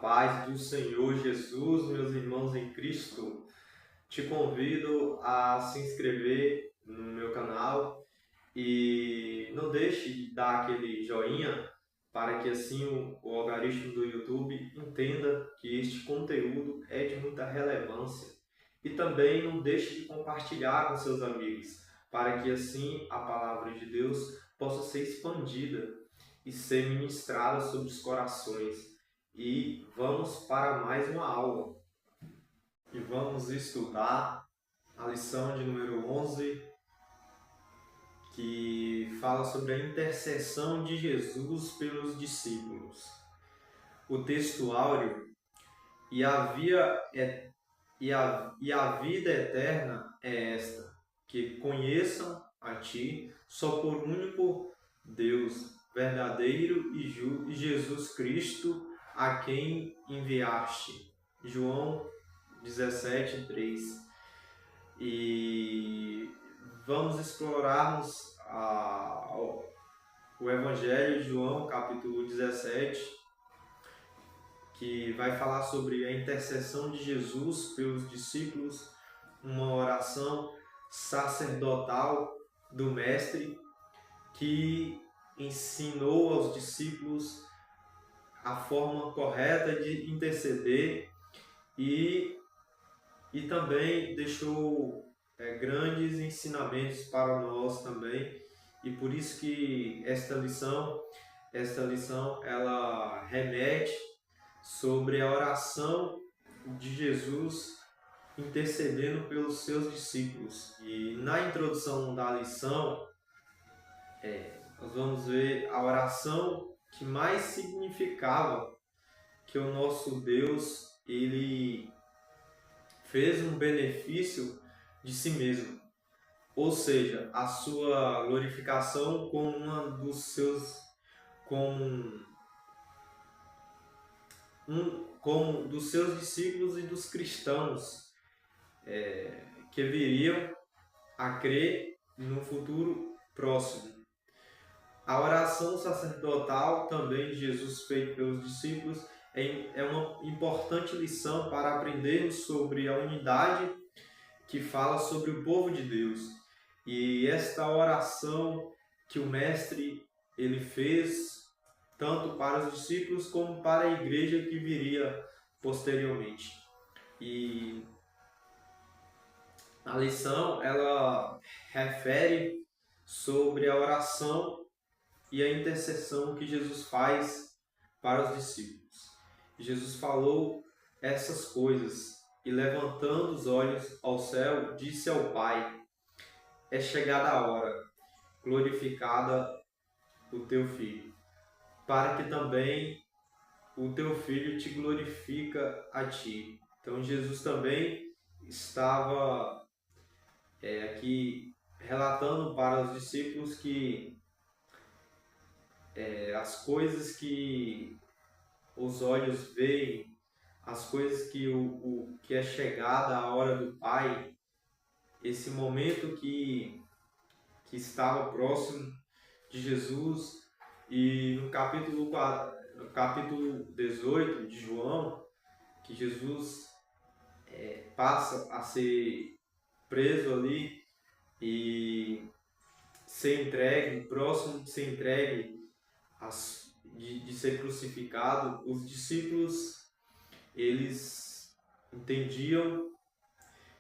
paz do Senhor Jesus, meus irmãos em Cristo, te convido a se inscrever no meu canal e não deixe de dar aquele joinha para que assim o algoritmo do YouTube entenda que este conteúdo é de muita relevância. E também não deixe de compartilhar com seus amigos, para que assim a palavra de Deus possa ser expandida e ser ministrada sobre os corações. E vamos para mais uma aula. E vamos estudar a lição de número 11, que fala sobre a intercessão de Jesus pelos discípulos. O texto áureo: e a vida eterna é esta, que conheçam a Ti, só por único Deus, verdadeiro e Jesus Cristo, a quem enviaste. João 17:3. E vamos explorarmos o Evangelho de João, capítulo 17, que vai falar sobre a intercessão de Jesus pelos discípulos, uma oração sacerdotal do Mestre que ensinou aos discípulos a forma correta de interceder e também deixou grandes ensinamentos para nós também. E por isso que esta lição ela remete sobre a oração de Jesus intercedendo pelos seus discípulos. E na introdução da lição, nós vamos ver a oração que mais significava que o nosso Deus, ele fez um benefício de si mesmo, ou seja, a sua glorificação como como dos seus discípulos e dos cristãos que viriam a crer no futuro próximo. A oração sacerdotal também de Jesus feita pelos discípulos é uma importante lição para aprendermos sobre a unidade que fala sobre o povo de Deus. E esta oração que o Mestre ele fez tanto para os discípulos como para a igreja que viria posteriormente. E a lição ela refere sobre a oração e a intercessão que Jesus faz para os discípulos. Jesus falou essas coisas e, levantando os olhos ao céu, disse ao Pai: é chegada a hora, glorificada o teu Filho, para que também o teu Filho te glorifica a ti. Então Jesus também estava aqui relatando para os discípulos que as coisas que os olhos veem, as coisas que é chegada a hora do Pai, esse momento que estava próximo de Jesus. E no capítulo 18 de João, que Jesus passa a ser preso ali e ser entregue, próximo de ser entregue, de ser crucificado, os discípulos eles entendiam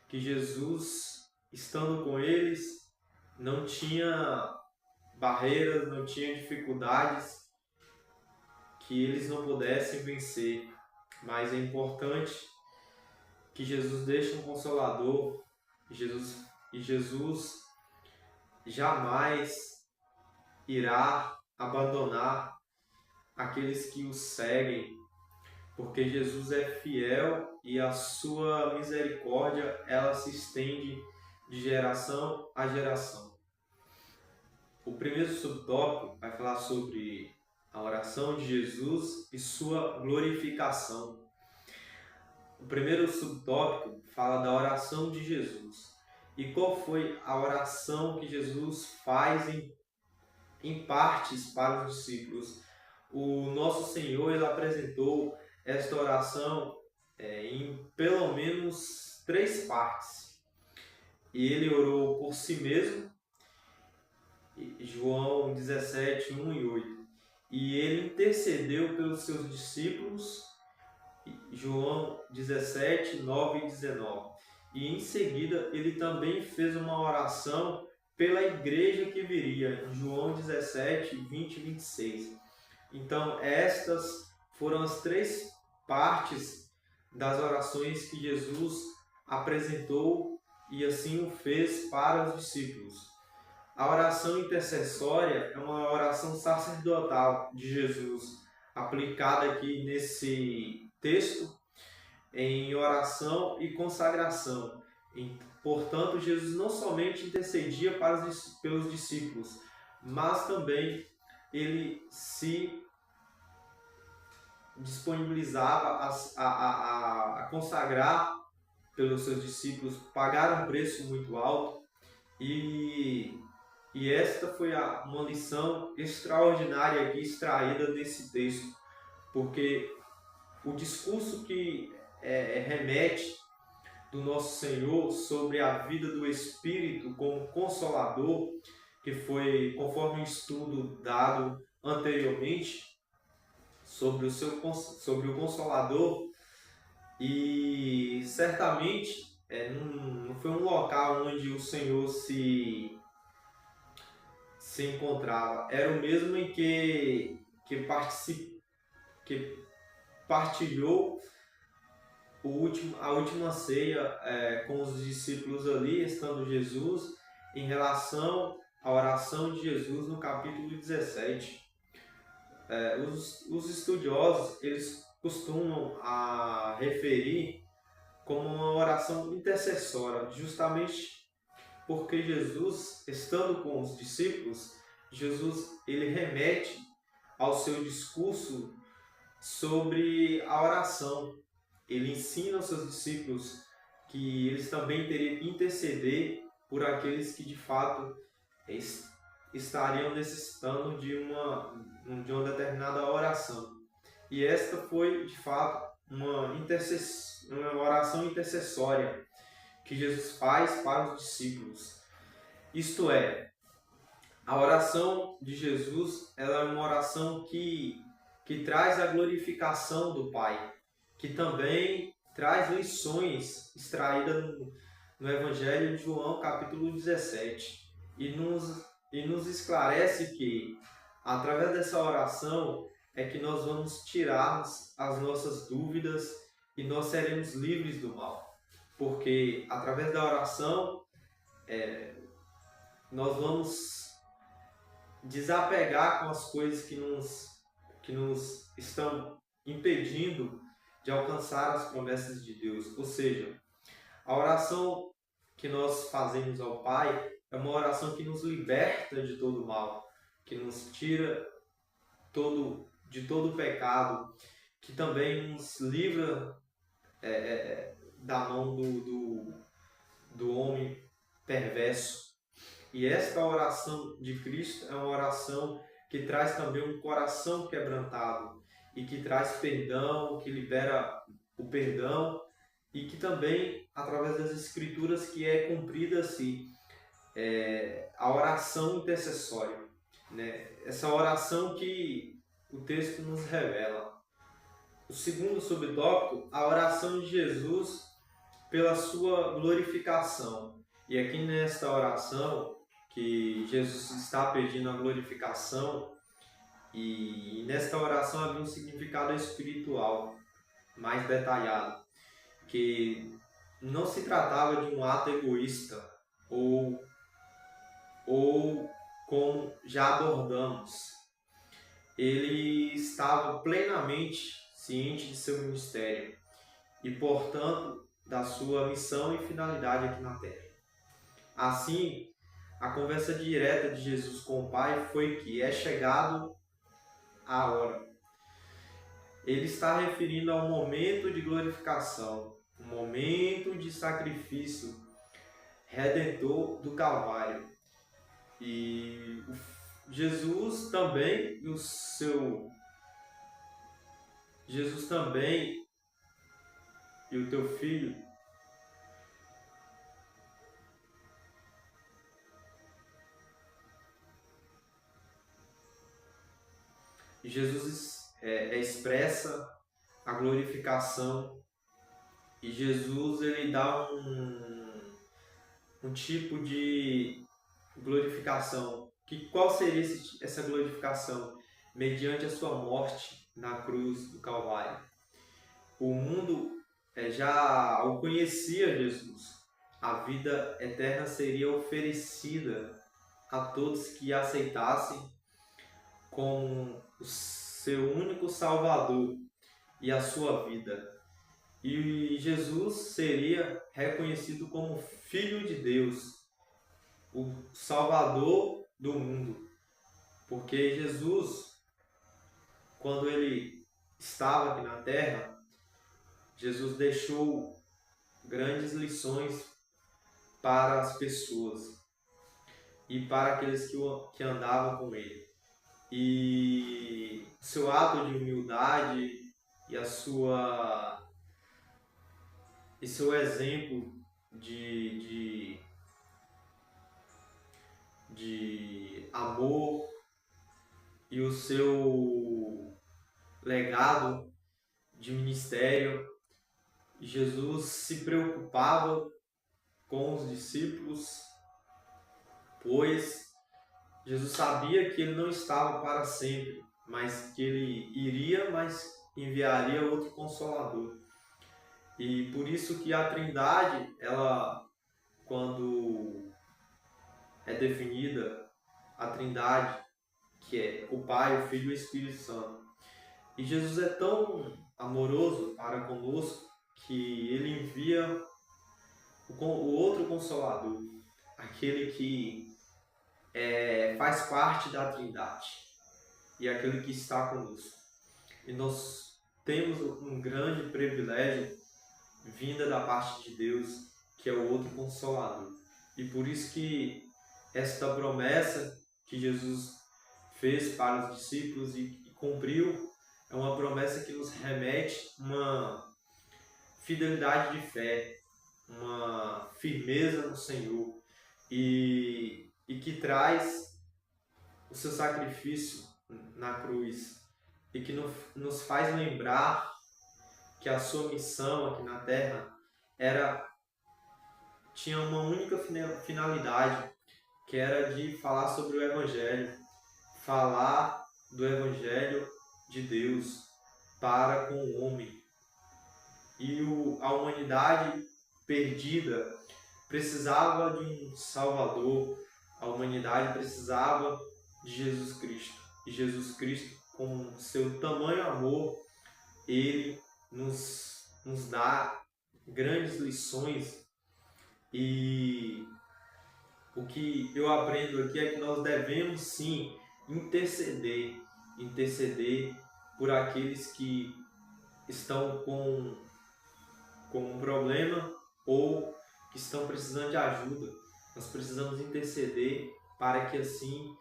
que Jesus, estando com eles, não tinha barreiras, não tinha dificuldades que eles não pudessem vencer. Mas é importante que Jesus deixe um consolador, e Jesus jamais irá abandonar aqueles que o seguem, porque Jesus é fiel e a sua misericórdia ela se estende de geração a geração. O primeiro subtópico vai falar sobre a oração de Jesus e sua glorificação. O primeiro subtópico fala da oração de Jesus. E qual foi a oração que Jesus faz em partes para os discípulos? O nosso Senhor ele apresentou esta oração em pelo menos 3 partes. E ele orou por si mesmo, João 17, 1 e 8. E ele intercedeu pelos seus discípulos, João 17, 9 e 19. E em seguida ele também fez uma oração pela igreja que viria, João 17, 20 e 26. Então estas foram as 3 partes das orações que Jesus apresentou e assim o fez para os discípulos. A oração intercessória é uma oração sacerdotal de Jesus, aplicada aqui nesse texto em oração e consagração. Portanto, Jesus não somente intercedia pelos discípulos, mas também ele se disponibilizava a consagrar pelos seus discípulos, pagar um preço muito alto. E esta foi uma lição extraordinária aqui extraída desse texto, porque o discurso que remete do nosso Senhor sobre a vida do Espírito como Consolador, que foi conforme um estudo dado anteriormente sobre o Consolador, e certamente não foi um local onde o Senhor se encontrava, era o mesmo em que partilhou a última ceia com os discípulos ali, estando Jesus, em relação à oração de Jesus no capítulo 17. Os estudiosos, eles costumam referir como uma oração intercessória, justamente porque Jesus, estando com os discípulos, Jesus ele remete ao seu discurso sobre a oração. Ele ensina aos seus discípulos que eles também teriam que interceder por aqueles que de fato estariam necessitando de uma determinada oração. E esta foi de fato uma oração intercessória que Jesus faz para os discípulos. Isto é, a oração de Jesus ela é uma oração que traz a glorificação do Pai, que também traz lições extraídas no Evangelho de João, capítulo 17, e nos esclarece que, através dessa oração, é que nós vamos tirar as nossas dúvidas e nós seremos livres do mal. Porque, através da oração, nós vamos desapegar com as coisas que nos estão impedindo de alcançar as promessas de Deus. Ou seja, a oração que nós fazemos ao Pai é uma oração que nos liberta de todo mal, que nos tira de todo pecado, que também nos livra da mão do homem perverso. E esta oração de Cristo é uma oração que traz também um coração quebrantado e que traz perdão, que libera o perdão e que também, através das Escrituras, que é cumprida-se a oração intercessória, né? Essa oração que o texto nos revela. O segundo subtópico, a oração de Jesus pela sua glorificação. E aqui nesta oração, que Jesus está pedindo a glorificação, e nesta oração havia um significado espiritual mais detalhado, que não se tratava de um ato egoísta, ou como já abordamos, ele estava plenamente ciente de seu ministério e, portanto, da sua missão e finalidade aqui na Terra. Assim, a conversa direta de Jesus com o Pai foi que é chegado a hora. Ele está referindo ao momento de glorificação, um momento de sacrifício redentor do Calvário. E Jesus também, Jesus também e o teu filho Jesus expressa a glorificação e Jesus ele dá um tipo de glorificação. Qual seria essa glorificação? Mediante a sua morte na cruz do Calvário. O mundo já o conhecia Jesus. A vida eterna seria oferecida a todos que aceitassem como o seu único Salvador e a sua vida. E Jesus seria reconhecido como Filho de Deus, o Salvador do mundo. Porque Jesus, quando ele estava aqui na terra, Jesus deixou grandes lições para as pessoas e para aqueles que andavam com ele. E seu ato de humildade e seu exemplo de amor e o seu legado de ministério, Jesus se preocupava com os discípulos, pois Jesus sabia que ele não estava para sempre, mas que ele iria, mas enviaria outro Consolador. E por isso que a Trindade, ela, quando é definida, a Trindade, que é o Pai, o Filho e o Espírito Santo. E Jesus é tão amoroso para conosco que ele envia o outro Consolador, aquele que faz parte da Trindade e aquele que está conosco. E nós temos um grande privilégio vinda da parte de Deus, que é o outro Consolador. E por isso que esta promessa que Jesus fez para os discípulos e cumpriu, é uma promessa que nos remete uma fidelidade de fé, uma firmeza no Senhor e que traz o seu sacrifício na cruz e que nos faz lembrar que a sua missão aqui na terra tinha uma única finalidade, que era de falar sobre o Evangelho, falar do Evangelho de Deus para com o homem. E a humanidade perdida precisava de um Salvador, a humanidade precisava de Jesus Cristo. E Jesus Cristo, com seu tamanho amor, ele nos dá grandes lições. E o que eu aprendo aqui é que nós devemos sim interceder por aqueles que estão com um problema ou que estão precisando de ajuda. Nós precisamos interceder para que assim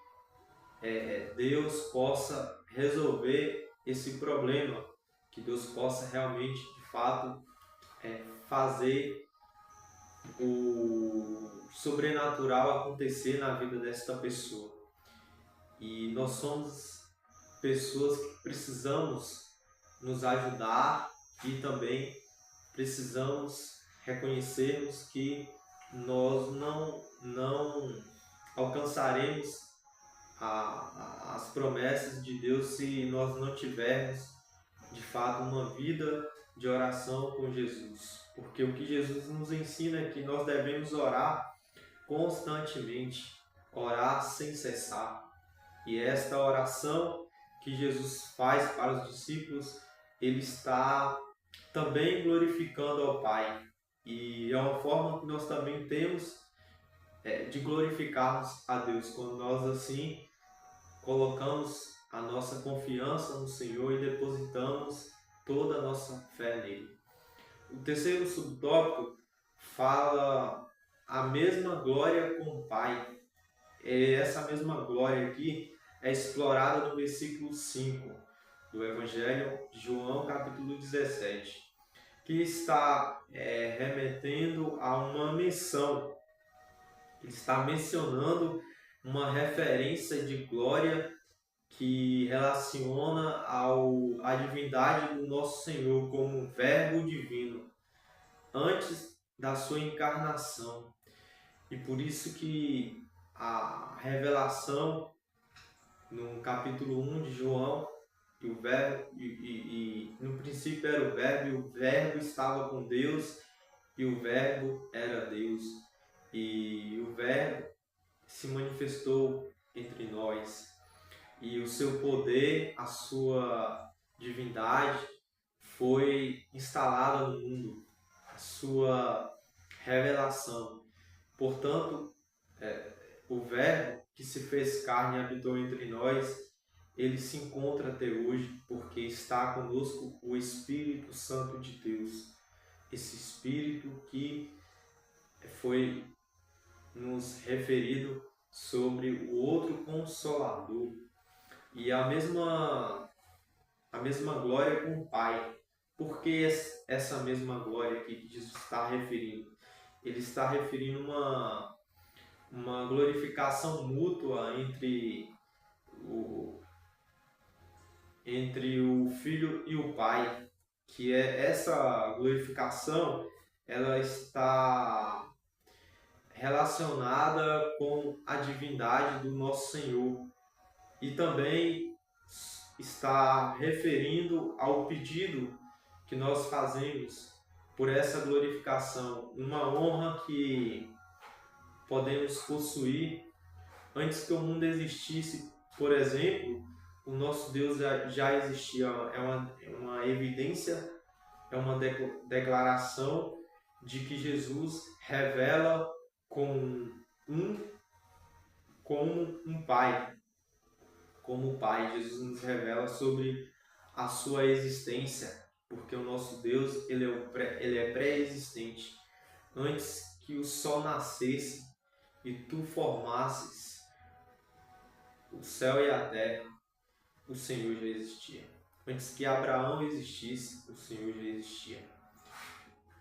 Deus possa resolver esse problema, que Deus possa realmente, de fato, fazer o sobrenatural acontecer na vida desta pessoa. E nós somos pessoas que precisamos nos ajudar e também precisamos reconhecermos que nós não alcançaremos as promessas de Deus se nós não tivermos de fato uma vida de oração com Jesus. Porque o que Jesus nos ensina é que nós devemos orar constantemente, orar sem cessar. E esta oração que Jesus faz para os discípulos, ele está também glorificando ao Pai. E é uma forma que nós também temos de glorificarmos a Deus, quando nós assim colocamos a nossa confiança no Senhor e depositamos toda a nossa fé nele. O terceiro subtópico fala a mesma glória com o Pai. Essa mesma glória aqui é explorada no versículo 5, do Evangelho de João, capítulo 17, que está remetendo a uma menção. Ele está mencionando uma referência de glória que relaciona à divindade do nosso Senhor como Verbo divino, antes da sua encarnação. E por isso que a revelação no capítulo 1 de João, que o verbo, no princípio era o Verbo, e o Verbo estava com Deus, e o Verbo era Deus. E o Verbo se manifestou entre nós. E o seu poder, a sua divindade foi instalada no mundo, a sua revelação. Portanto, o Verbo que se fez carne e habitou entre nós, ele se encontra até hoje, porque está conosco o Espírito Santo de Deus. Esse Espírito que foi nos referido sobre o outro Consolador. E a mesma glória com o Pai. Por que essa mesma glória que Jesus está referindo? Ele está referindo uma glorificação mútua entre o Filho e o Pai, que essa glorificação, ela está relacionada com a divindade do nosso Senhor e também está referindo ao pedido que nós fazemos por essa glorificação, uma honra que podemos possuir antes que o mundo existisse. Por exemplo, o nosso Deus já existia, é uma evidência, é uma declaração de que Jesus revela como um Pai. Como o Pai, Jesus nos revela sobre a sua existência, porque o nosso Deus ele é pré-existente. Antes que o sol nascesse e tu formasses o céu e a terra, o Senhor já existia. Antes que Abraão existisse, o Senhor já existia.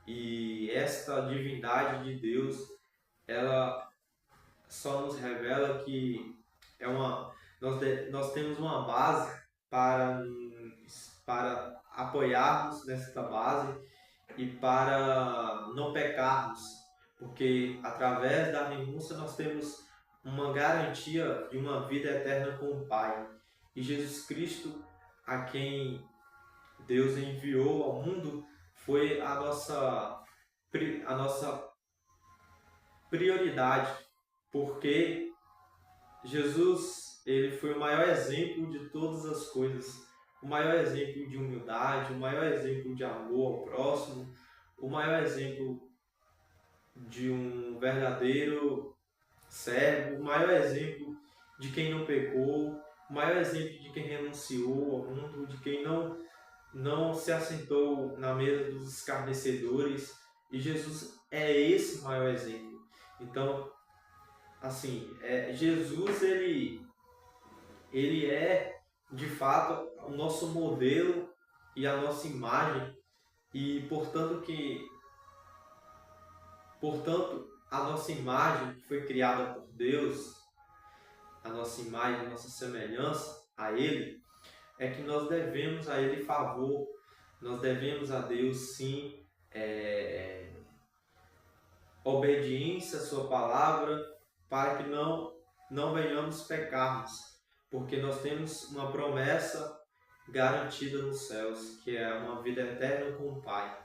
E esta divindade de Deus, ela só nos revela que nós temos uma base para apoiarmos nesta base e para não pecarmos, porque através da renúncia nós temos uma garantia de uma vida eterna com o Pai. E Jesus Cristo, a quem Deus enviou ao mundo, foi a nossa prioridade, porque Jesus, ele foi o maior exemplo de todas as coisas, o maior exemplo de humildade, o maior exemplo de amor ao próximo, o maior exemplo de um verdadeiro servo, o maior exemplo de quem não pecou, o maior exemplo de quem renunciou ao mundo, de quem não se assentou na mesa dos escarnecedores. E Jesus é esse maior exemplo. Então, assim, Jesus, ele é, de fato, o nosso modelo e a nossa imagem. E, portanto, a nossa imagem que foi criada por Deus, a nossa imagem, a nossa semelhança a Ele, é que nós devemos a Ele favor, nós devemos a Deus, sim, obediência à sua palavra, para que não venhamos pecarmos, porque nós temos uma promessa garantida nos céus, que é uma vida eterna com o Pai.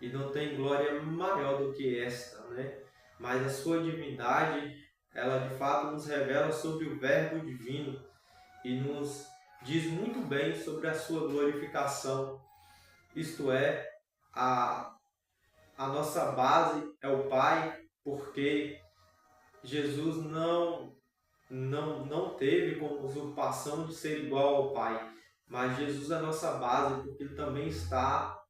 E não tem glória maior do que esta, né? Mas a sua divindade, ela de fato nos revela sobre o Verbo divino e nos diz muito bem sobre a sua glorificação. Isto é, a nossa base é o Pai, porque Jesus não teve como usurpação de ser igual ao Pai, mas Jesus é a nossa base, porque ele também está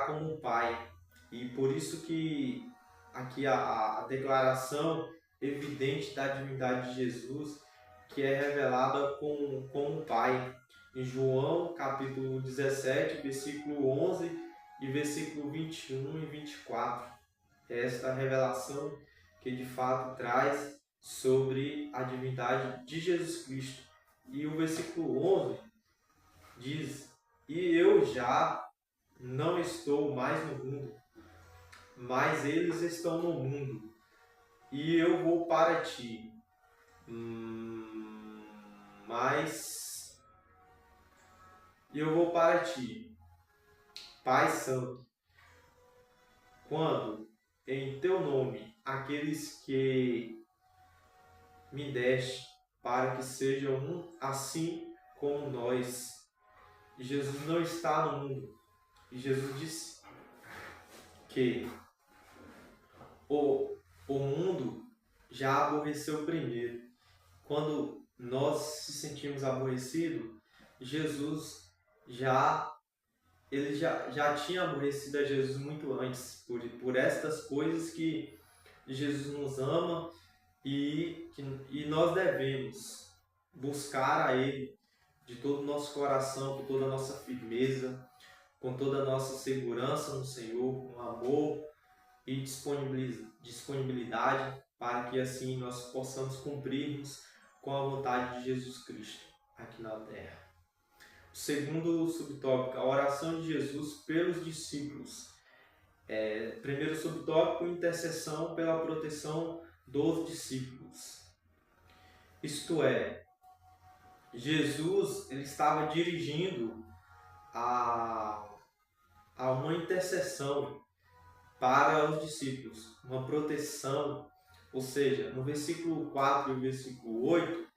como o Pai. E por isso que aqui a declaração evidente da divindade de Jesus, que é revelada como o Pai. em João capítulo 17, versículo 11 e versículo 21 e 24. Esta revelação que de fato traz sobre a divindade de Jesus Cristo. E o versículo 11 diz: "E eu já não estou mais no mundo, mas eles estão no mundo, e eu vou para ti. Mas eu vou para ti, Pai Santo, quando em teu nome aqueles que me deste, para que sejam um assim como nós." E Jesus não está no mundo. E Jesus disse que o mundo já aborreceu primeiro. Quando nós se sentimos aborrecidos, Jesus já tinha aborrecido a Jesus muito antes, por estas coisas que Jesus nos ama e nós devemos buscar a Ele de todo o nosso coração, com toda a nossa firmeza, com toda a nossa segurança no Senhor, com amor e disponibilidade, para que assim nós possamos cumprirmos com a vontade de Jesus Cristo aqui na terra. O segundo subtópico, a oração de Jesus pelos discípulos. Primeiro subtópico, intercessão pela proteção dos discípulos. Isto é, Jesus ele estava dirigindo a uma intercessão para os discípulos, uma proteção, ou seja, no versículo 4 e o versículo 8,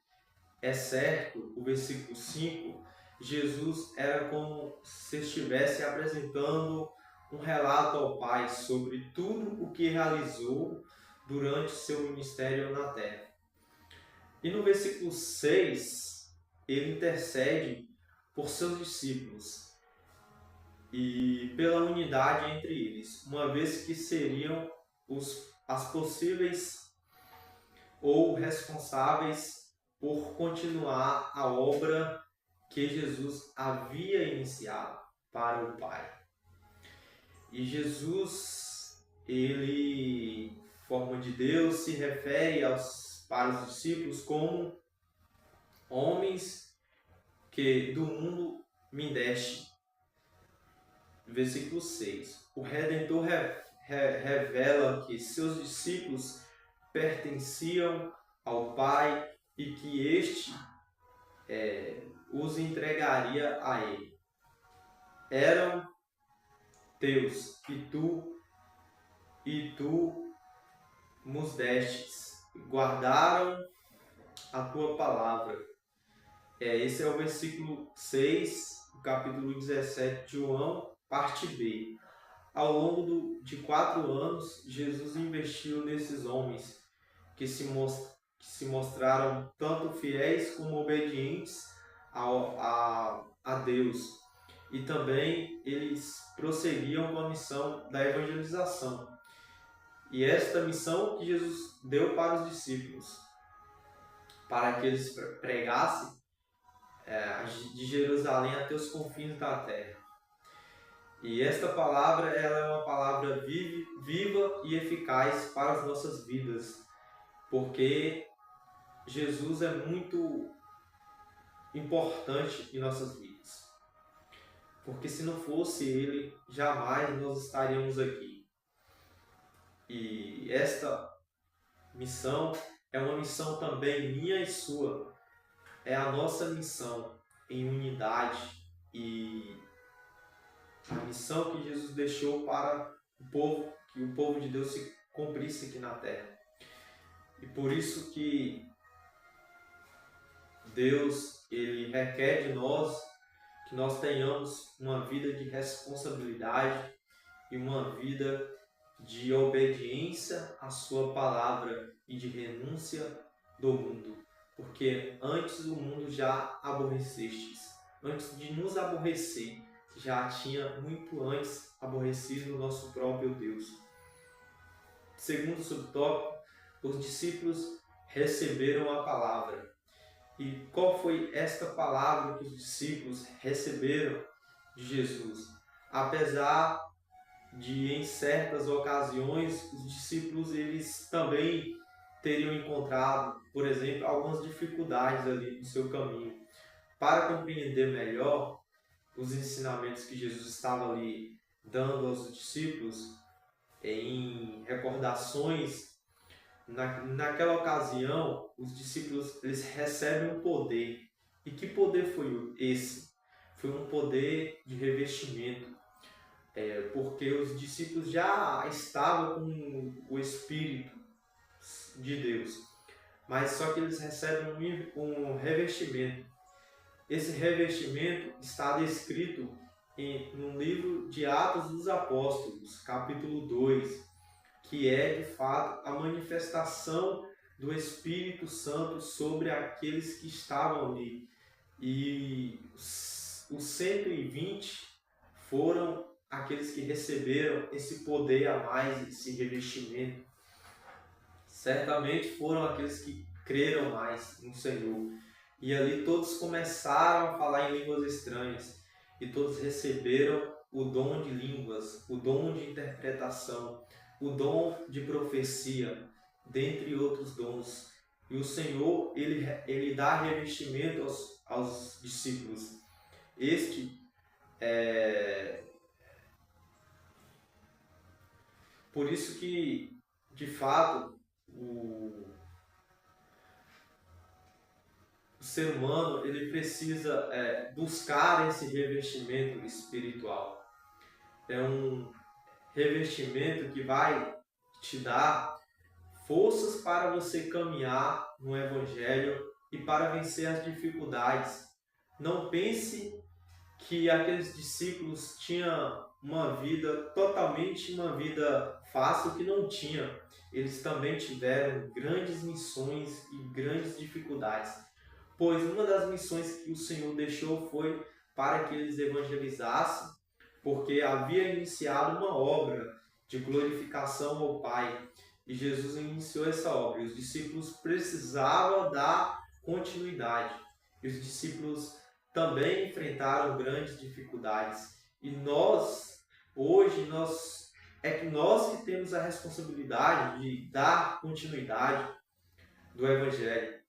é certo, o versículo 5, Jesus era como se estivesse apresentando um relato ao Pai sobre tudo o que realizou durante seu ministério na terra. E no versículo 6, ele intercede por seus discípulos e pela unidade entre eles, uma vez que seriam as possíveis ou responsáveis por continuar a obra que Jesus havia iniciado para o Pai. E Jesus, ele, forma de Deus, se refere para os discípulos como homens que do mundo me deste. Versículo 6. O Redentor revela que seus discípulos pertenciam ao Pai e que este os entregaria a Ele. Eram teus e tu nos destes, guardaram a tua palavra. Esse é o versículo 6, do capítulo 17 de João, parte B. Ao longo de 4 anos, Jesus investiu nesses homens que se mostraram tanto fiéis como obedientes a Deus. E também eles prosseguiam com a missão da evangelização. E esta missão que Jesus deu para os discípulos, para que eles pregassem de Jerusalém até os confins da terra. E esta palavra ela é uma palavra viva e eficaz para as nossas vidas, porque Jesus é muito importante em nossas vidas. Porque se não fosse Ele, jamais nós estaríamos aqui. E esta missão é uma missão também minha e sua. É a nossa missão em unidade e a missão que Jesus deixou para o povo, que o povo de Deus se cumprisse aqui na terra. E por isso que Deus ele requer de nós que nós tenhamos uma vida de responsabilidade e uma vida de obediência à sua palavra e de renúncia do mundo. Porque antes o mundo já aborrecestes. Antes de nos aborrecer, já tinha muito antes aborrecido o nosso próprio Deus. Segundo subtópico, os discípulos receberam a palavra. E qual foi esta palavra que os discípulos receberam de Jesus? Apesar de, em certas ocasiões, os discípulos eles também teriam encontrado, por exemplo, algumas dificuldades ali no seu caminho. Para compreender melhor os ensinamentos que Jesus estava ali dando aos discípulos em recordações, naquela ocasião, os discípulos eles recebem um poder. E que poder foi esse? Foi um poder de revestimento, porque os discípulos já estavam com o Espírito de Deus, mas só que eles recebem um revestimento. Esse revestimento está descrito no livro de Atos dos Apóstolos, capítulo 2, que é de fato a manifestação do Espírito Santo sobre aqueles que estavam ali. E os 120 foram aqueles que receberam esse poder a mais, esse revestimento. Certamente foram aqueles que creram mais no Senhor. E ali todos começaram a falar em línguas estranhas. E todos receberam o dom de línguas, o dom de interpretação, o dom de profecia, dentre outros dons. E o Senhor, ele dá revestimento aos discípulos. Por isso que, de fato, o ser humano ele precisa buscar esse revestimento espiritual. É um revestimento que vai te dar forças para você caminhar no Evangelho e para vencer as dificuldades. Não pense que aqueles discípulos tinham uma vida fácil, que não tinham. Eles também tiveram grandes missões e grandes dificuldades, pois uma das missões que o Senhor deixou foi para que eles evangelizassem, porque havia iniciado uma obra de glorificação ao Pai, e Jesus iniciou essa obra, e os discípulos precisavam dar continuidade, e os discípulos também enfrentaram grandes dificuldades. E hoje, nós que temos a responsabilidade de dar continuidade do Evangelho,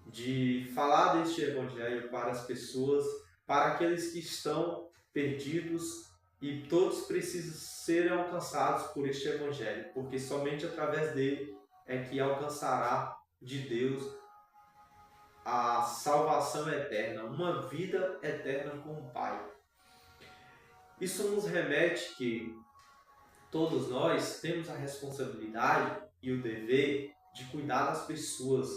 de falar deste Evangelho para as pessoas, para aqueles que estão perdidos, e todos precisam ser alcançados por este Evangelho, porque somente através dele é que alcançará de Deus a salvação eterna, uma vida eterna com o Pai. Isso nos remete que todos nós temos a responsabilidade e o dever de cuidar das pessoas,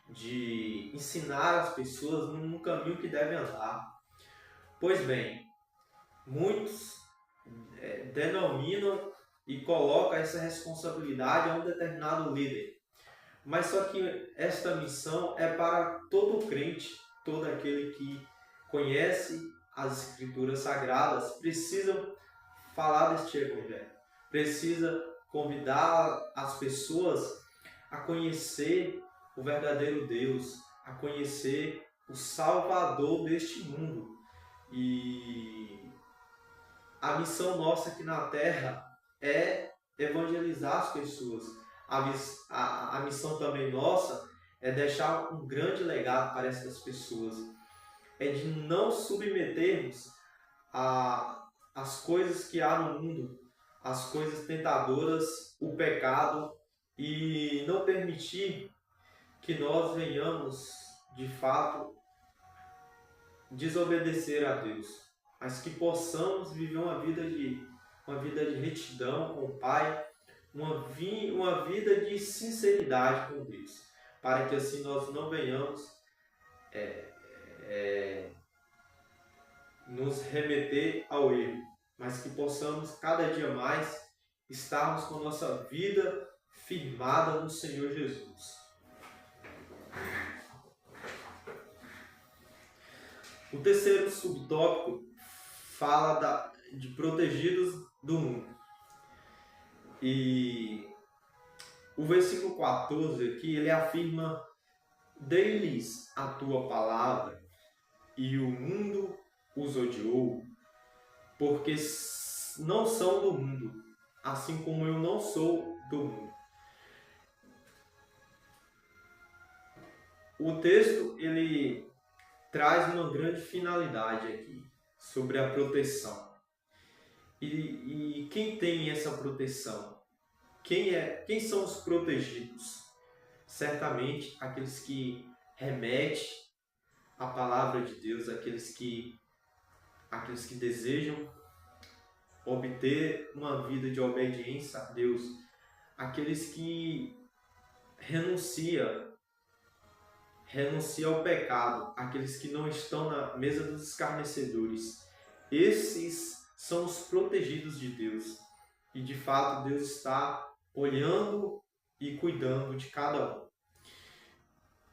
de ensinar as pessoas no caminho que devem andar. Pois bem, muitos denominam e colocam essa responsabilidade a um determinado líder. Mas só que esta missão é para todo crente, todo aquele que conhece as Escrituras Sagradas, precisa falar deste Evangelho, precisa convidar as pessoas a conhecer o verdadeiro Deus, a conhecer o Salvador deste mundo. E a missão nossa aqui na Terra é evangelizar as pessoas. A missão também nossa é deixar um grande legado para essas pessoas. É de não submetermos as coisas que há no mundo, as coisas tentadoras, o pecado, e não permitir que nós venhamos, de fato, desobedecer a Deus, mas que possamos viver uma vida de retidão com o Pai, uma vida de sinceridade com Deus, para que assim nós não venhamos nos remeter ao erro, mas que possamos cada dia mais estarmos com nossa vida firmada no Senhor Jesus. O terceiro subtópico fala de protegidos do mundo. E o versículo 14 aqui, ele afirma Dei-lhes a tua palavra e o mundo os odiou, porque não são do mundo, assim como eu não sou do mundo. O texto, ele traz uma grande finalidade aqui, sobre a proteção. E quem tem essa proteção? Quem são os protegidos? Certamente aqueles que remetem à palavra de Deus, aqueles que desejam obter uma vida de obediência a Deus, aqueles que renunciam ao pecado, aqueles que não estão na mesa dos escarnecedores. Esses são os protegidos de Deus. E de fato Deus está olhando e cuidando de cada um.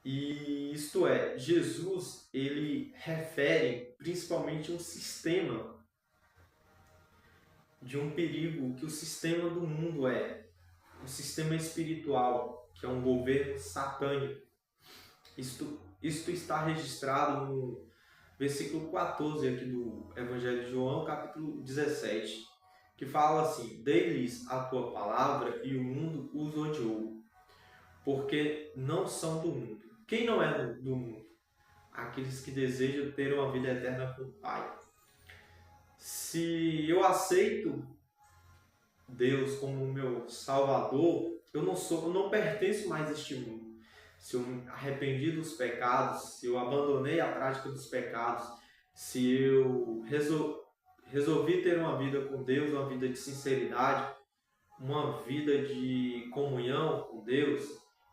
E isto é, Jesus, ele refere principalmente um sistema de um perigo que o sistema do mundo é, um sistema espiritual, que é um governo satânico. Isto está registrado no versículo 14 aqui do Evangelho de João, capítulo 17, que fala assim: dei-lhes a tua palavra e o mundo os odiou, porque não são do mundo. Quem não é do mundo? Aqueles que desejam ter uma vida eterna com o Pai. Se eu aceito Deus como meu Salvador, eu não pertenço mais a este mundo. Se eu me arrependi dos pecados, se eu abandonei a prática dos pecados, se eu resolvi ter uma vida com Deus, uma vida de sinceridade, uma vida de comunhão com Deus,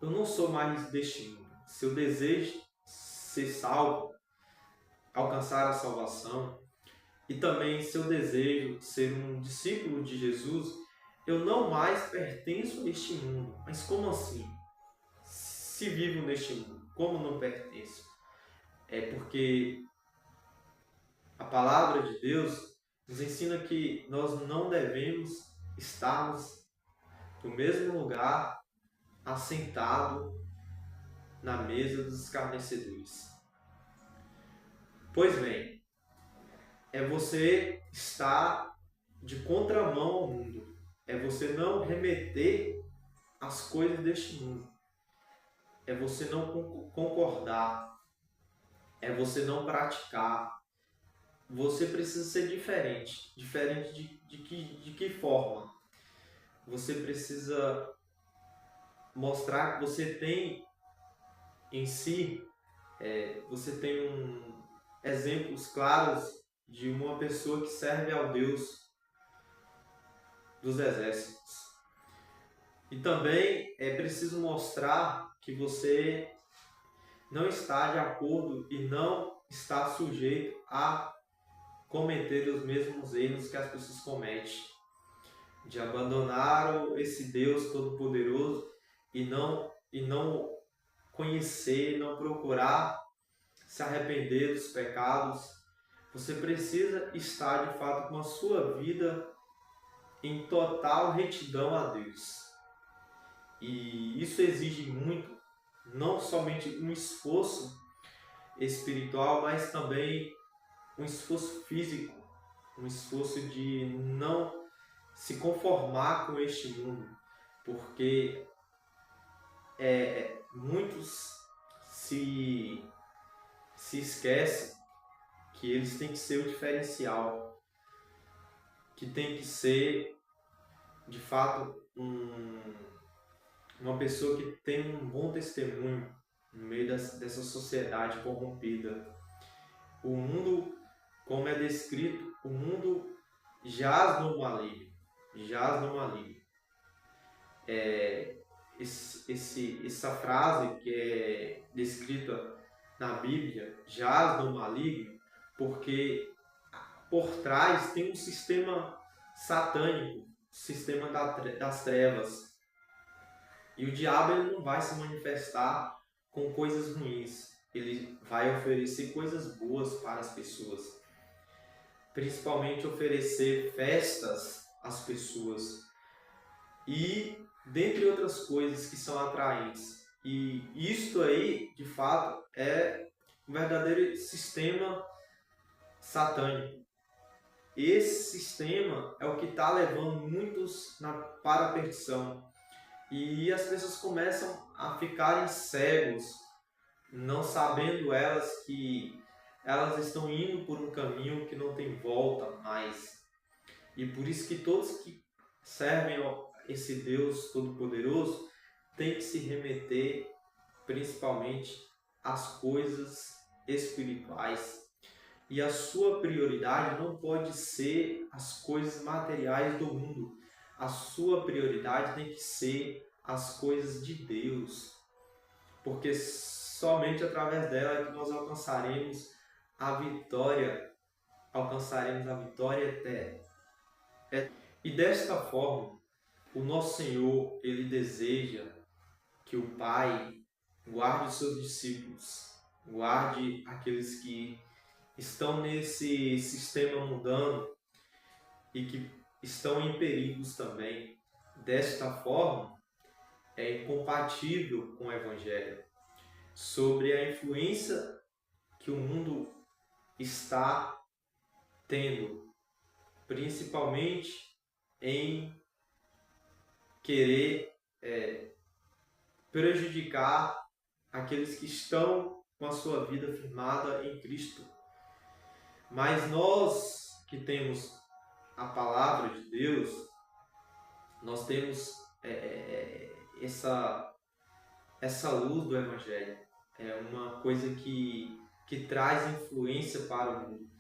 eu não sou mais deste mundo. Se eu desejo ser salvo, alcançar a salvação, e também se eu desejo ser um discípulo de Jesus, eu não mais pertenço a este mundo. Mas como assim? Se vivo neste mundo, como não pertenço? É porque a palavra de Deus nos ensina que nós não devemos estarmos no mesmo lugar, assentado na mesa dos escarnecedores. Pois bem, é você estar de contramão ao mundo, é você não remeter as coisas deste mundo, é você não concordar, é você não praticar. Você precisa ser diferente. Diferente de que forma? Você precisa mostrar que você tem em si, você tem exemplos claros de uma pessoa que serve ao Deus dos exércitos. E também é preciso mostrar que você não está de acordo e não está sujeito a cometer os mesmos erros que as pessoas cometem, de abandonar esse Deus Todo-Poderoso e não conhecer, não procurar se arrepender dos pecados. Você precisa estar de fato com a sua vida em total retidão a Deus. E isso exige muito, não somente um esforço espiritual, mas também um esforço físico, um esforço de não se conformar com este mundo, porque muitos se esquecem que eles têm que ser o diferencial, que tem que ser de fato uma pessoa que tem um bom testemunho no meio dessa sociedade corrompida. O mundo, como é descrito, o mundo jaz no maligno. Jaz no maligno. Essa frase que é descrita na Bíblia, jaz no maligno, porque por trás tem um sistema satânico, sistema das trevas. E o diabo ele não vai se manifestar com coisas ruins. Ele vai oferecer coisas boas para as pessoas. Principalmente oferecer festas às pessoas. E dentre outras coisas que são atraentes. E isto aí, de fato, é um verdadeiro sistema satânico. Esse sistema é o que está levando muitos para a perdição. E as pessoas começam a ficarem cegos, não sabendo elas que elas estão indo por um caminho que não tem volta mais. E por isso que todos que servem a esse Deus Todo-Poderoso têm que se remeter principalmente às coisas espirituais. E a sua prioridade não pode ser as coisas materiais do mundo. A sua prioridade tem que ser as coisas de Deus. Porque somente através dela é que nós alcançaremos a vitória eterna. E desta forma, o nosso Senhor, Ele deseja que o Pai guarde os seus discípulos, guarde aqueles que estão nesse sistema mundano e que estão em perigos também. Desta forma, é incompatível com o Evangelho. Sobre a influência que o mundo está tendo, principalmente em querer prejudicar aqueles que estão com a sua vida firmada em Cristo. Mas nós que temos a palavra de Deus, nós temos essa luz do Evangelho. É uma coisa que traz influência para o mundo.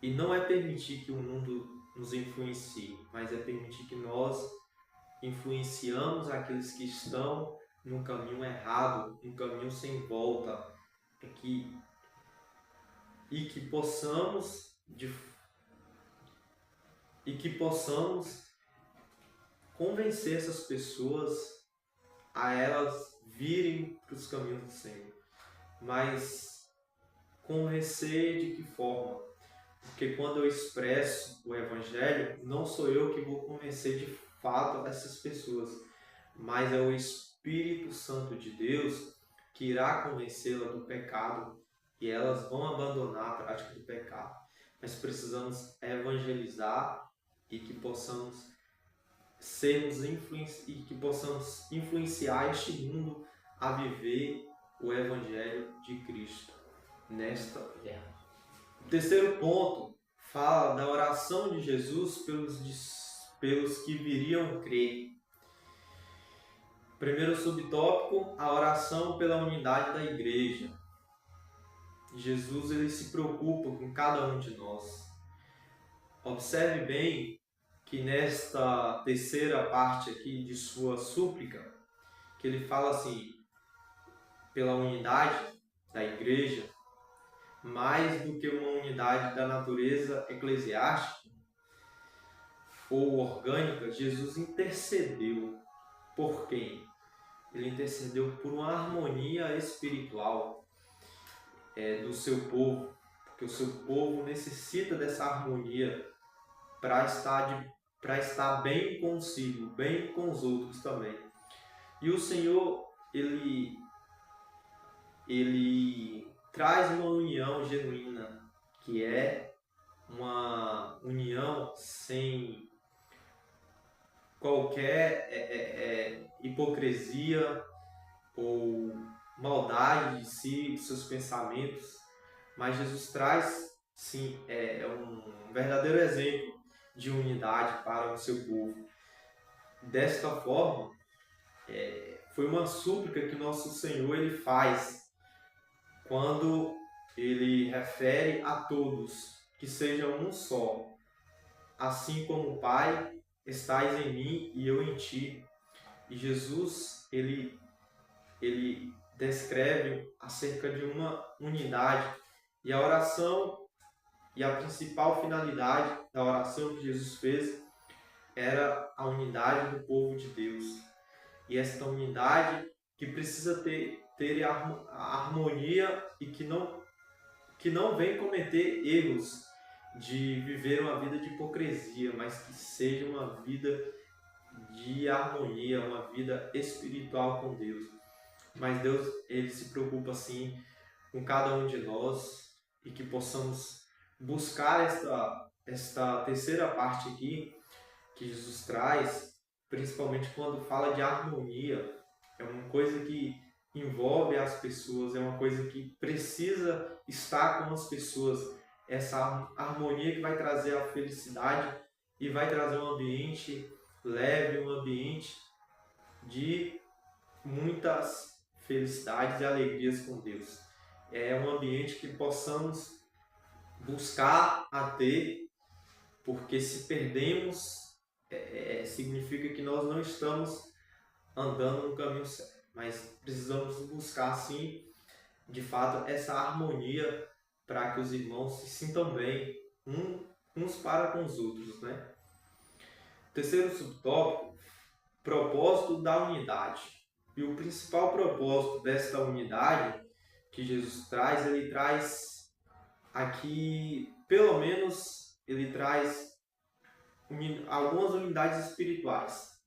E não é permitir que o mundo nos influencie, mas é permitir que nós influenciamos aqueles que estão num caminho errado, um caminho sem volta, e que possamos convencer essas pessoas a elas virem para os caminhos do Senhor. Mas convencer de que forma? Porque quando eu expresso o Evangelho, não sou eu que vou convencer de fato essas pessoas, mas é o Espírito Santo de Deus que irá convencê-la do pecado e elas vão abandonar a prática do pecado. Mas precisamos evangelizar e que possamos influenciar este mundo a viver o Evangelho de Cristo nesta terra. O terceiro ponto fala da oração de Jesus pelos que viriam crer. Primeiro subtópico, a oração pela unidade da igreja. Jesus ele se preocupa com cada um de nós. Observe bem que nesta terceira parte aqui de sua súplica, que ele fala assim, pela unidade da igreja, mais do que uma unidade da natureza eclesiástica ou orgânica, Jesus intercedeu por quem? Ele intercedeu por uma harmonia espiritual do seu povo, porque o seu povo necessita dessa harmonia para estar bem consigo, bem com os outros também. E o Senhor, Ele traz uma união genuína, que é uma união sem qualquer hipocrisia ou maldade de si, de seus pensamentos. Mas Jesus traz, sim, um verdadeiro exemplo de unidade para o seu povo. Desta forma, foi uma súplica que nosso Senhor ele faz quando ele refere a todos que sejam um só, assim como o Pai estais em mim e eu em ti. E Jesus ele descreve acerca de uma unidade, e a oração e a principal finalidade da oração que Jesus fez era a unidade do povo de Deus. E esta unidade que precisa ter a harmonia e que não vem cometer erros de viver uma vida de hipocrisia, mas que seja uma vida de harmonia, uma vida espiritual com Deus. mas Deus, ele se preocupa sim com cada um de nós e que possamos buscar esta terceira parte aqui que Jesus traz, principalmente quando fala de harmonia. É uma coisa que envolve as pessoas, é uma coisa que precisa estar com as pessoas. Essa harmonia que vai trazer a felicidade e vai trazer um ambiente leve, um ambiente de muitas felicidades e alegrias com Deus. É um ambiente que possamos buscar a ter, porque se perdemos, significa que nós não estamos andando no caminho certo. Mas precisamos buscar, sim, de fato, essa harmonia para que os irmãos se sintam bem uns para com os outros, né? Terceiro subtópico, propósito da unidade. E o principal propósito desta unidade que Jesus traz, ele traz aqui, pelo menos, ele traz algumas unidades espirituais.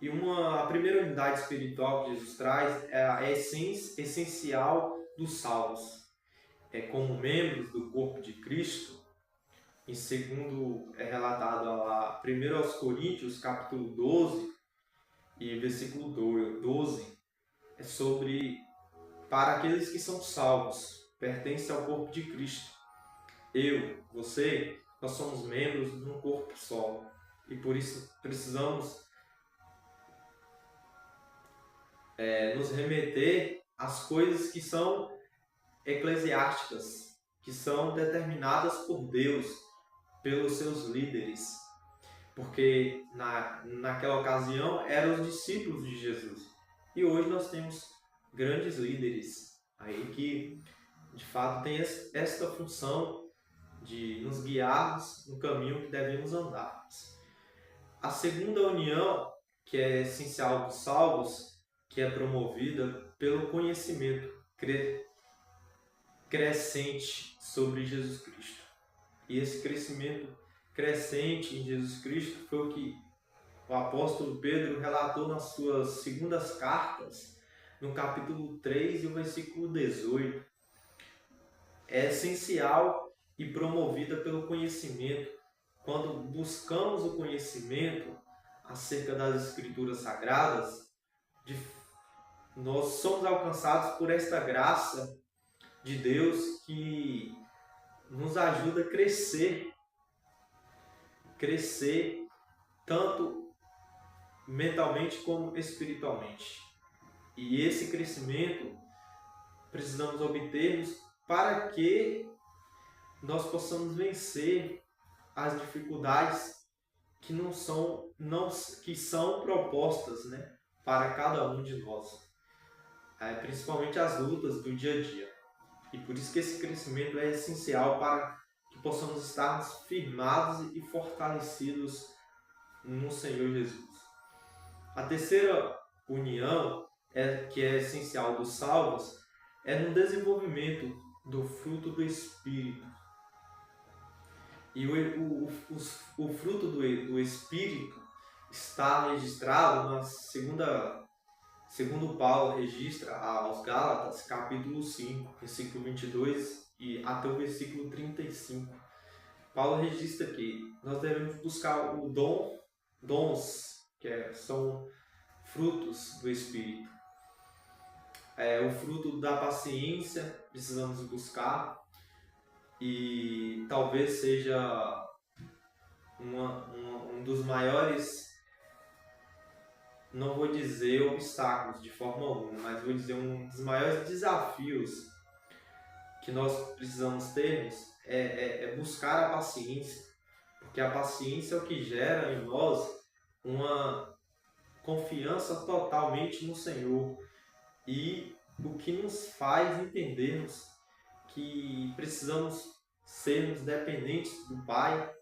E a primeira unidade espiritual que Jesus traz é a essência essencial dos salvos. Como membros do corpo de Cristo, em segundo é relatado lá 1 aos Coríntios, capítulo 12 e versículo 12, é sobre para aqueles que são salvos, pertencem ao corpo de Cristo. Eu, você, nós somos membros de um corpo só e por isso precisamos nos remeter às coisas que são eclesiásticas, que são determinadas por Deus, pelos seus líderes. Porque naquela ocasião eram os discípulos de Jesus. E hoje nós temos grandes líderes aí que, de fato, têm esta função de nos guiarmos no caminho que devemos andar. A segunda união, que é essencial dos salvos, que é promovida pelo conhecimento crescente sobre Jesus Cristo. E esse crescimento crescente em Jesus Cristo foi o que o apóstolo Pedro relatou nas suas segundas cartas, no capítulo 3 e o versículo 18. É essencial e promovida pelo conhecimento. Quando buscamos o conhecimento acerca das Escrituras Sagradas, nós somos alcançados por esta graça de Deus que nos ajuda a crescer tanto mentalmente como espiritualmente. E esse crescimento precisamos obtermos para que nós possamos vencer as dificuldades que são propostas, né, para cada um de nós. Principalmente as lutas do dia a dia. E por isso que esse crescimento é essencial para que possamos estar firmados e fortalecidos no Senhor Jesus. A terceira união, que é essencial dos salvos, é no desenvolvimento do fruto do Espírito. E o fruto do Espírito está registrado segundo Paulo registra aos Gálatas, capítulo 5, versículo 22 e até o versículo 35. Paulo registra que nós devemos buscar dons, que são frutos do Espírito. O fruto da paciência precisamos buscar, e talvez seja um dos maiores, não vou dizer obstáculos de forma alguma, mas vou dizer um dos maiores desafios que nós precisamos ter é buscar a paciência, porque a paciência é o que gera em nós uma confiança totalmente no Senhor e o que nos faz entendermos que precisamos sermos dependentes do Pai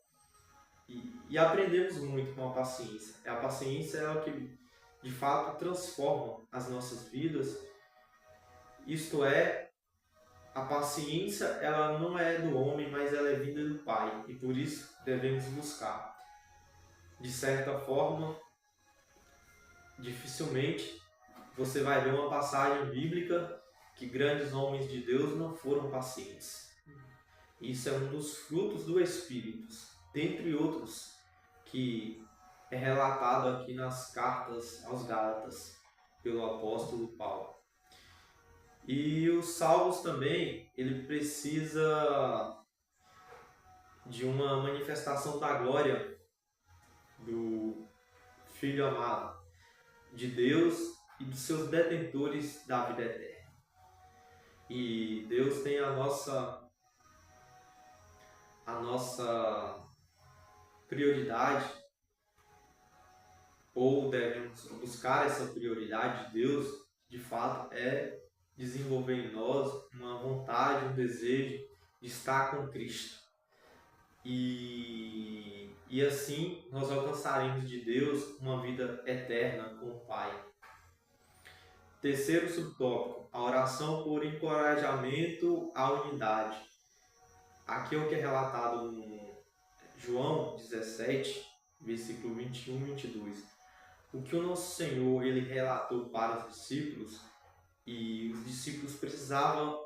e aprendemos muito com a paciência. A paciência é o que de fato transforma as nossas vidas. Isto é, a paciência ela não é do homem, mas ela é vinda do Pai, e por isso devemos buscar. De certa forma, dificilmente você vai ver uma passagem bíblica que grandes homens de Deus não foram pacientes. Isso é um dos frutos do Espírito, dentre outros, que é relatado aqui nas cartas aos Gálatas, pelo apóstolo Paulo. E os salvos também, ele precisa de uma manifestação da glória do Filho amado de Deus e dos seus detentores da vida eterna. E Deus tem a nossa prioridade, ou devemos buscar essa prioridade de Deus, de fato, é desenvolver em nós uma vontade, um desejo de estar com Cristo. E assim nós alcançaremos de Deus uma vida eterna com o Pai. Terceiro subtópico, a oração por encorajamento à unidade. Aqui é o que é relatado no João 17, versículo 21 e 22. O que o nosso Senhor ele relatou para os discípulos, e os discípulos precisavam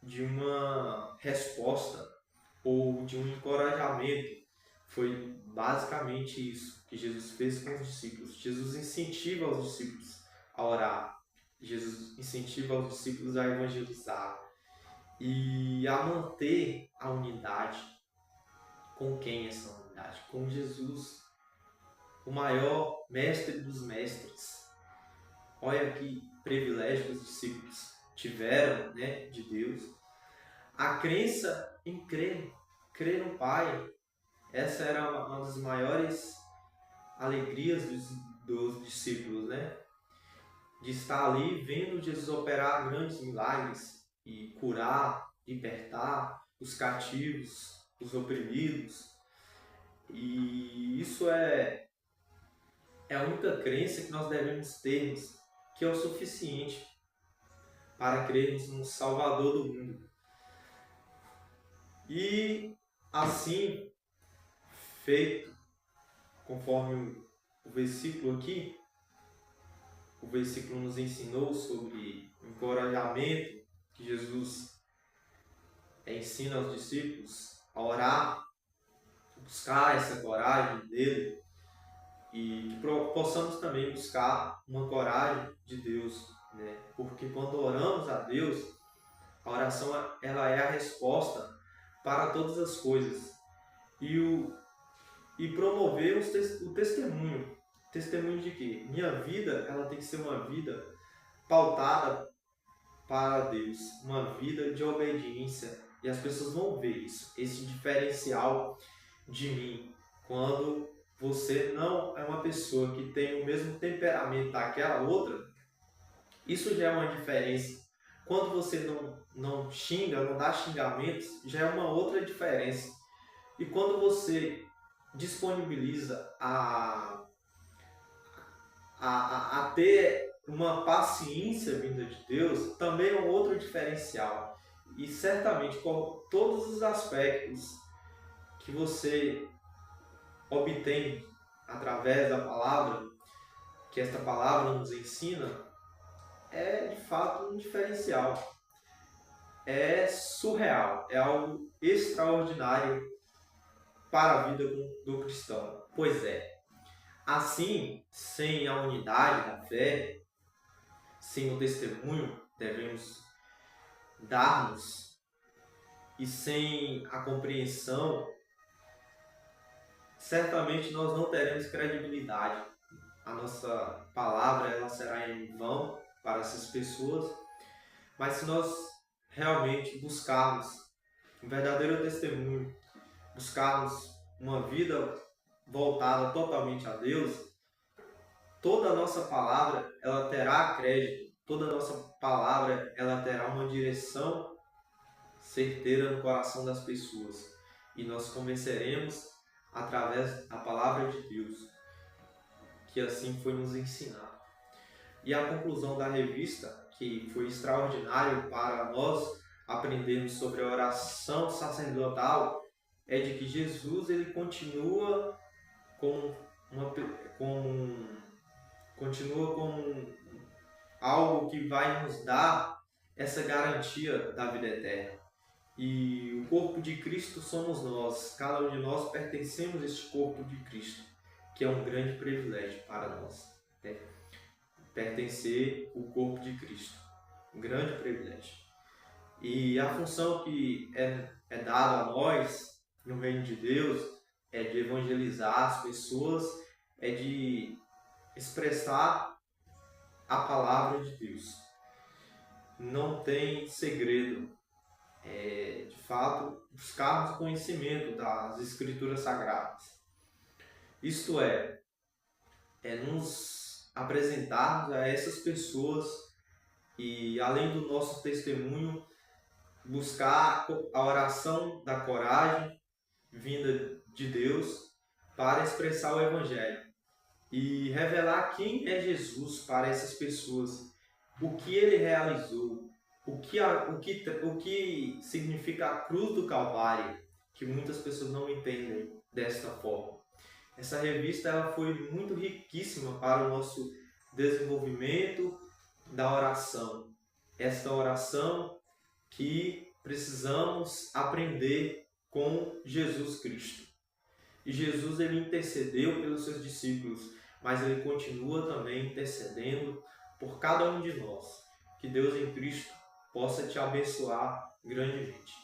de uma resposta ou de um encorajamento. Foi basicamente isso que Jesus fez com os discípulos. Jesus incentiva os discípulos a orar. Jesus incentiva os discípulos a evangelizar e a manter a unidade. Com quem essa unidade? Com Jesus, o maior mestre dos mestres. Olha que privilégio que os discípulos tiveram, né, de Deus. A crença em crer no Pai. Essa era uma das maiores alegrias dos discípulos, né? De estar ali vendo Jesus operar grandes milagres e curar, libertar os cativos, os oprimidos. E isso é a única crença que nós devemos termos, que é o suficiente para crermos no Salvador do mundo. E assim, feito, conforme o versículo aqui, o versículo nos ensinou sobre o encorajamento que Jesus ensina aos discípulos a orar, buscar essa coragem dele, e que possamos também buscar uma coragem de Deus, né? Porque quando oramos a Deus, a oração ela é a resposta para todas as coisas, e promover o testemunho. Testemunho de quê? Minha vida ela tem que ser uma vida pautada para Deus, uma vida de obediência, e as pessoas vão ver isso, esse diferencial de mim, quando você não é uma pessoa que tem o mesmo temperamento daquela outra. Isso já é uma diferença. Quando você não xinga, não dá xingamentos, já é uma outra diferença. E quando você disponibiliza a ter uma paciência vinda de Deus, também é um outro diferencial. E certamente, com todos os aspectos que você obtém através da palavra, que esta palavra nos ensina, é de fato um diferencial. É surreal, é algo extraordinário para a vida do cristão. Pois é, assim, sem a unidade da fé, sem o testemunho que devemos dar-nos, e sem a compreensão, certamente nós não teremos credibilidade. A nossa palavra ela será em vão para essas pessoas, mas se nós realmente buscarmos um verdadeiro testemunho, buscarmos uma vida voltada totalmente a Deus, toda a nossa palavra ela terá crédito, toda a nossa palavra ela terá uma direção certeira no coração das pessoas, e nós convenceremos através da palavra de Deus, que assim foi nos ensinado. E a conclusão da revista, que foi extraordinário para nós aprendermos sobre a oração sacerdotal, é de que Jesus ele continua como algo que vai nos dar essa garantia da vida eterna. E o corpo de Cristo somos nós, cada um de nós pertencemos a este corpo de Cristo, que é um grande privilégio para nós, né? Pertencer ao corpo de Cristo, um grande privilégio. E a função que é dada a nós, no reino de Deus, é de evangelizar as pessoas, é de expressar a palavra de Deus. Não tem segredo. De fato, buscarmos conhecimento das Escrituras Sagradas. Isto é nos apresentarmos a essas pessoas e, além do nosso testemunho, buscar a oração da coragem vinda de Deus para expressar o Evangelho e revelar quem é Jesus para essas pessoas, o que ele realizou, o que significa a cruz do Calvário, que muitas pessoas não entendem desta forma. Essa revista ela foi muito riquíssima para o nosso desenvolvimento da oração. Esta oração que precisamos aprender com Jesus Cristo. E Jesus ele intercedeu pelos seus discípulos, mas ele continua também intercedendo por cada um de nós. Que Deus em Cristo possa te abençoar grandemente.